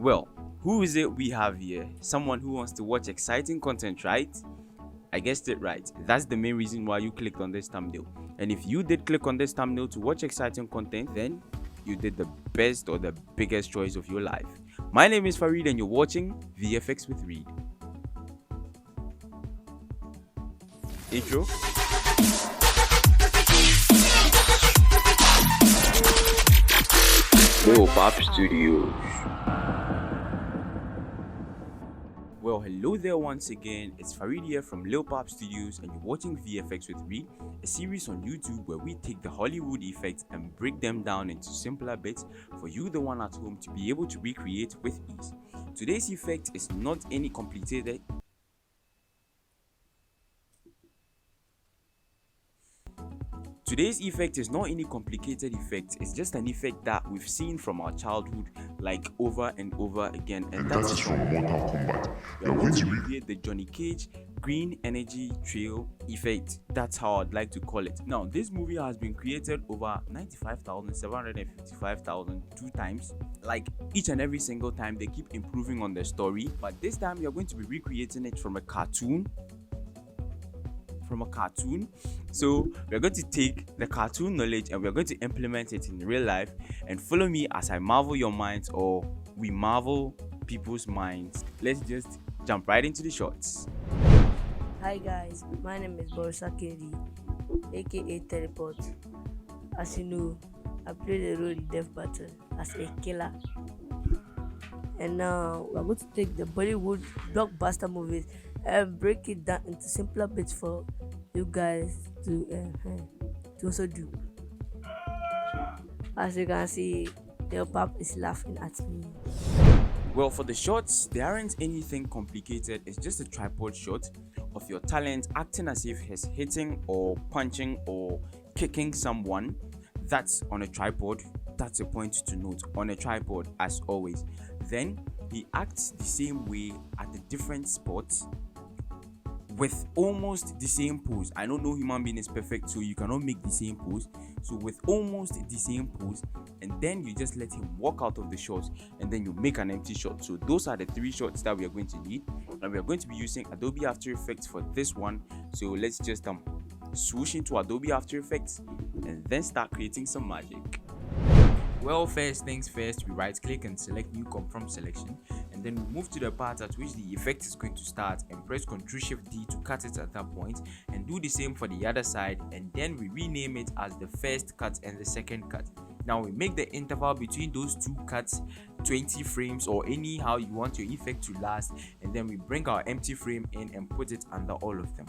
Well, who is it we have here? Someone who wants to watch exciting content, right? I guessed it right. That's the main reason why you clicked on this thumbnail. And if you did click on this thumbnail to watch exciting content, then you did the best or the biggest choice of your life. My name is Farid and you're watching VFX with Reed. Intro. Lil Pop Studios. Well, hello there once again. It's Farid here from Lil Pop Studios and you're watching VFX with Reed, a series on YouTube where we take the Hollywood effects and break them down into simpler bits for you, the one at home, to be able to recreate with ease. Today's effect is not any complicated. Today's effect is not any complicated effect, it's just an effect that we've seen from our childhood like over and over again, and that is from Mortal Kombat. We are going to recreate the Johnny Cage green energy trail effect. That's how I'd like to call it. Now, this movie has been created over 95,755,002 times. Like each and every single time they keep improving on the story, but this time we are going to be recreating it from a cartoon. So we're going to take the cartoon knowledge and we're going to implement it in real life, and follow me as I marvel your minds, or we marvel people's minds. Let's just jump right into the shots. Hi guys, my name is Borrisah aka Teleport. As you know, I played the role in Death Battle as a killer. And now we're going to take the Bollywood blockbuster movies and break it down into simpler bits for you guys to also do. As you can see, the pap is laughing at me. Well, for the shots, there aren't anything complicated. It's just a tripod shot of your talent acting as if he's hitting or punching or kicking someone. That's on a tripod. That's a point to note, on a tripod as always. Then he acts the same way at the different spots with almost the same pose. I know no human being is perfect, so you cannot make the same pose. So with almost the same pose, and then you just let him walk out of the shot, and then you make an empty shot. So those are the three shots that we are going to need, and we are going to be using Adobe After Effects for this one. So let's just swoosh into Adobe After Effects and then start creating some magic. Well, first things first, we right click and select new comp from selection, and then we move to the part at which the effect is going to start and press Ctrl+Shift+D to cut it at that point, and do the same for the other side, and then we rename it as the first cut and the second cut. Now we make the interval between those two cuts 20 frames or anyhow you want your effect to last, and then we bring our empty frame in and put it under all of them.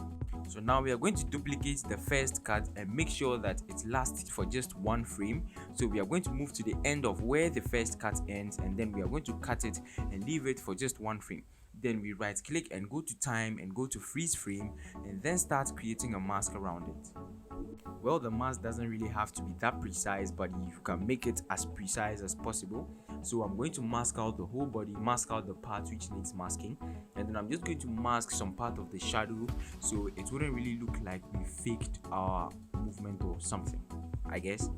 So now we are going to duplicate the first cut and make sure that it lasts for just one frame. So we are going to move to the end of where the first cut ends, and then we are going to cut it and leave it for just one frame. Then we right click and go to time and go to freeze frame, and then start creating a mask around it. Well, the mask doesn't really have to be that precise, but you can make it as precise as possible. So I'm going to mask out the whole body, mask out the part which needs masking, and then I'm just going to mask some part of the shadow so it wouldn't really look like we faked our movement or something, I guess.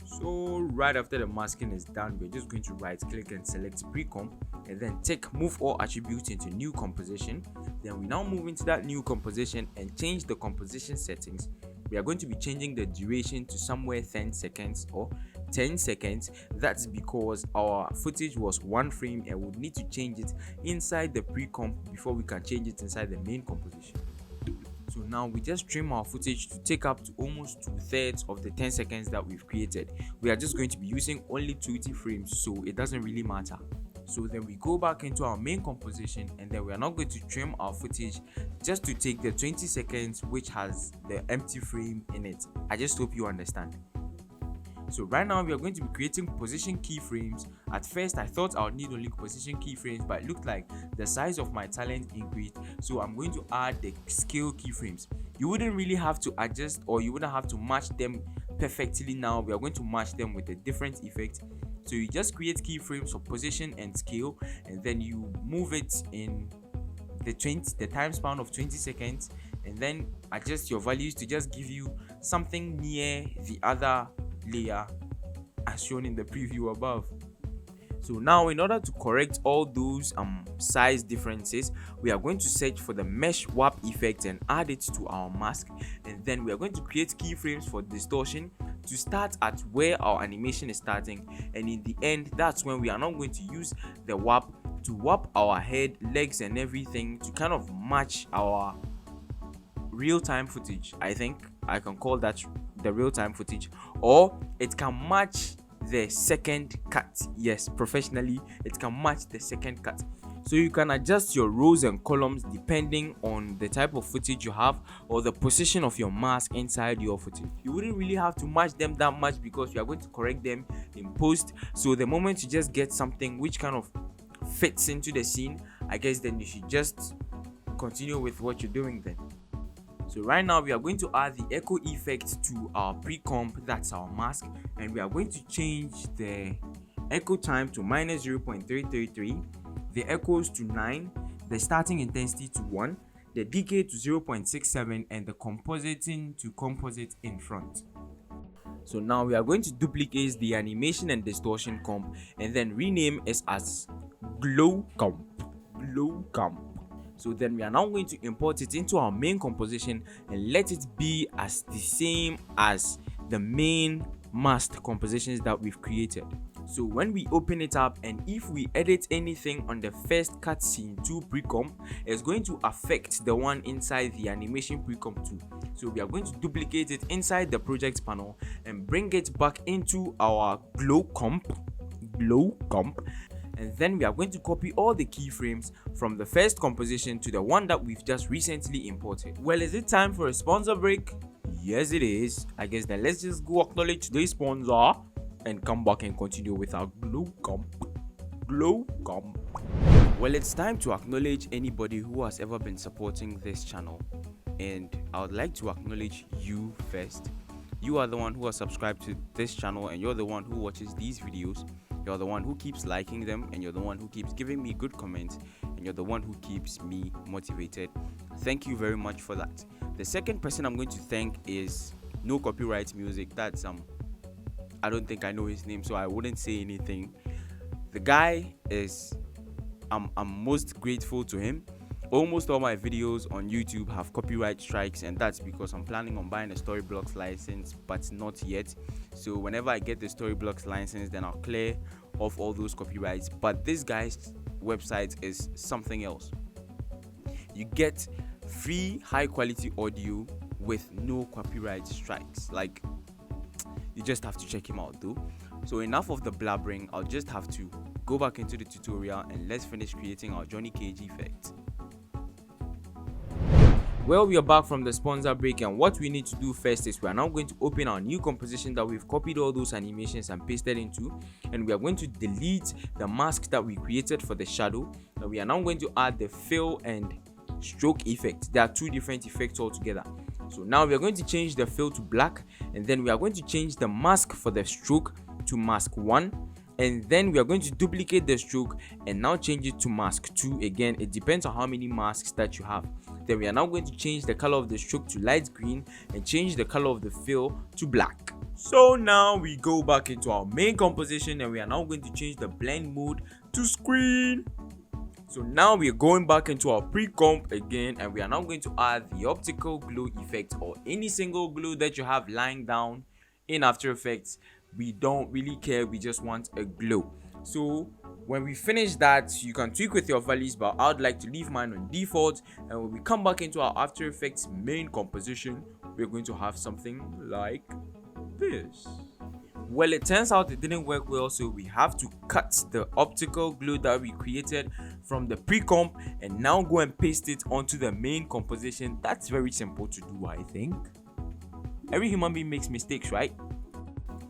So right after the masking is done, we're just going to right click and select pre-comp, and then take move all attributes into new composition. Then we now move into that new composition and change the composition settings. We are going to be changing the duration to somewhere 10 seconds or 10 seconds. That's because our footage was one frame and we would need to change it inside the pre-comp before we can change it inside the main composition. So now we just trim our footage to take up to almost 2/3 of the 10 seconds that we've created. We are just going to be using only 20 frames, so it doesn't really matter. So then we go back into our main composition, and then we are not going to trim our footage just to take the 20 seconds which has the empty frame in it. I just hope you understand. So right now we are going to be creating position keyframes. At first I thought I would need only position keyframes, but it looked like the size of my talent increased, so I'm going to add the scale keyframes. You wouldn't really have to adjust, or you wouldn't have to match them perfectly. Now we are going to match them with a different effect. So you just create keyframes for position and scale, and then you move it in the time span of 20 seconds, and then adjust your values to just give you something near the other layer as shown in the preview above. So now, in order to correct all those size differences, we are going to search for the mesh warp effect and add it to our mask, and then we are going to create keyframes for distortion to start at where our animation is starting, and in the end, that's when we are now going to use the warp to warp our head, legs and everything to kind of match our real-time footage. I think I can call that the real-time footage, or it can match the second cut. Yes, professionally it can match the second cut. So you can adjust your rows and columns depending on the type of footage you have or the position of your mask inside your footage. You wouldn't really have to match them that much because you are going to correct them in post. So the moment you just get something which kind of fits into the scene, I guess then you should just continue with what you're doing then. So right now we are going to add the echo effect to our pre-comp, that's our mask, and we are going to change the echo time to -0.333, the echoes to 9, the starting intensity to 1, the decay to 0.67, and the compositing to composite in front. So now we are going to duplicate the animation and distortion comp and then rename it as glow comp. So then we are now going to import it into our main composition and let it be as the same as the main masked compositions that we've created. So when we open it up and if we edit anything on the first cutscene 2 pre-comp, it's going to affect the one inside the animation pre-comp 2. So we are going to duplicate it inside the project panel and bring it back into our glow comp, and then we are going to copy all the keyframes from the first composition to the one that we've just recently imported. Well, is it time for a sponsor break? Yes, it is. I guess then let's just go acknowledge today's sponsor and come back and continue with our glow comp. Well, it's time to acknowledge anybody who has ever been supporting this channel, and I would like to acknowledge you first. You are the one who has subscribed to this channel, and you're the one who watches these videos. You're the one who keeps liking them, and you're the one who keeps giving me good comments, and you're the one who keeps me motivated. Thank you very much for that. The second person I'm going to thank is No Copyright Music. That's I don't think I know his name, so I wouldn't say anything. The guy is I'm most grateful to him. Almost all my videos on YouTube have copyright strikes, and that's because I'm planning on buying a Storyblocks license, but not yet. So whenever I get the Storyblocks license, then I'll clear off all those copyrights. But this guy's website is something else. You get free high quality audio with no copyright strikes. Like, you just have to check him out though. So enough of the blabbering, I'll just have to go back into the tutorial and let's finish creating our Johnny Cage effect. Well, we are back from the sponsor break, and what we need to do first is we are now going to open our new composition that we've copied all those animations and pasted into, and we are going to delete the mask that we created for the shadow, and we are now going to add the fill and stroke effect. There are two different effects altogether. So now we are going to change the fill to black, and then we are going to change the mask for the stroke to mask 1, and then we are going to duplicate the stroke and now change it to mask 2. Again, it depends on how many masks that you have. Then we are now going to change the color of the stroke to light green and change the color of the fill to black. So now we go back into our main composition and we are now going to change the blend mode to screen. So now we are going back into our pre-comp again, and we are now going to add the optical glow effect, or any single glow that you have lying down in After Effects. We don't really care, we just want a glow. So when we finish that, you can tweak with your values, but I'd like to leave mine on default. And when we come back into our After Effects main composition, we're going to have something like this. Well, it turns out it didn't work well, so we have to cut the optical glue that we created from the pre-comp and now go and paste it onto the main composition. That's very simple to do, I think. Every human being makes mistakes, right?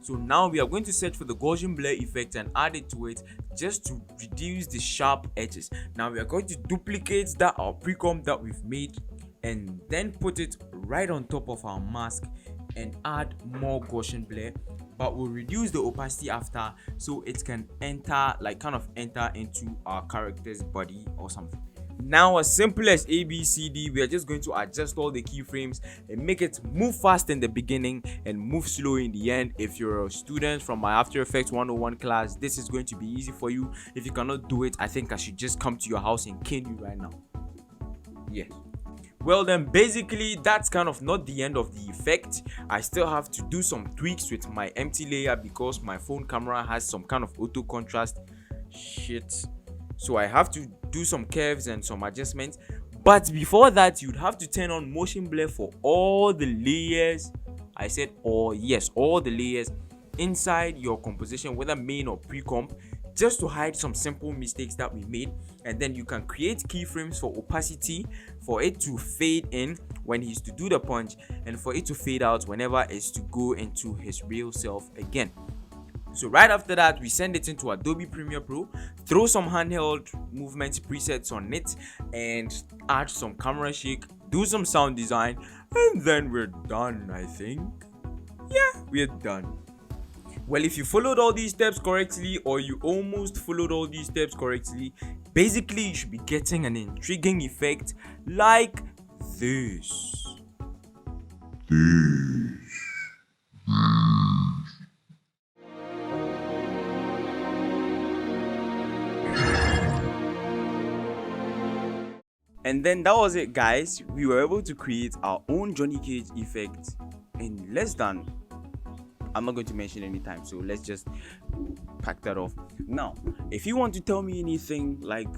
So now we are going to search for the Gaussian blur effect and add it to it just to reduce the sharp edges. Now we are going to duplicate that our pre-comp that we've made and then put it right on top of our mask and add more Gaussian blur, but we'll reduce the opacity after so it can enter, like kind of enter into our character's body or something. Now, as simple as ABCD, we are just going to adjust all the keyframes and make it move fast in the beginning and move slow in the end. If you're a student from my After Effects 101 class, this is going to be easy for you. If you cannot do it, I think I should just come to your house and cane you right now. Yes. Well then, basically that's kind of not the end of the effect. I still have to do some tweaks with my empty layer because my phone camera has some kind of auto contrast shit, so I have to do some curves and some adjustments. But before that, you'd have to turn on motion blur for all the layers. I said all, yes, all the layers inside your composition, whether main or pre-comp, just to hide some simple mistakes that we made. And then you can create keyframes for opacity, for it to fade in when he's to do the punch, and for it to fade out whenever it's to go into his real self again. So right after that, we send it into Adobe Premiere Pro, throw some handheld movement presets on it, and add some camera shake, do some sound design, and then we're done. I think, yeah, we're done. Well, if you followed all these steps correctly, or you almost followed all these steps correctly, basically you should be getting an intriguing effect like this. And then that was it, guys. We were able to create our own Johnny Cage effect in less than, I'm not going to mention any time, so let's just pack that off. Now, if you want to tell me anything like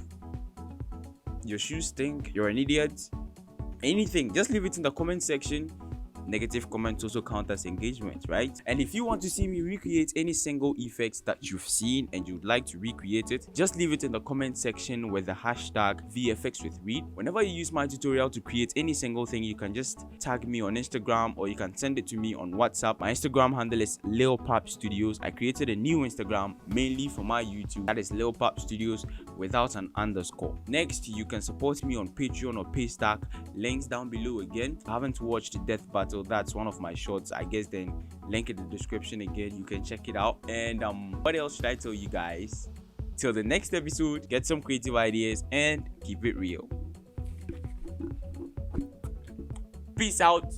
your shoes stink, you're an idiot, anything, just leave it in the comment section. Negative comments also count as engagement, right? And if you want to see me recreate any single effects that you've seen and you'd like to recreate it, just leave it in the comment section with the hashtag VFXWithReed. Whenever you use my tutorial to create any single thing, you can just tag me on Instagram, or you can send it to me on WhatsApp. My Instagram handle is Leopap Studios. I created a new Instagram mainly for my YouTube, that is Leopap Studios without an underscore. Next, you can support me on Patreon or Paystack, links down below again. If you haven't watched Death Battle, that's one of my shorts, I guess, then link in the description again, you can check it out. And what else should I tell you guys? Till the next episode, get some creative ideas and keep it real. Peace out.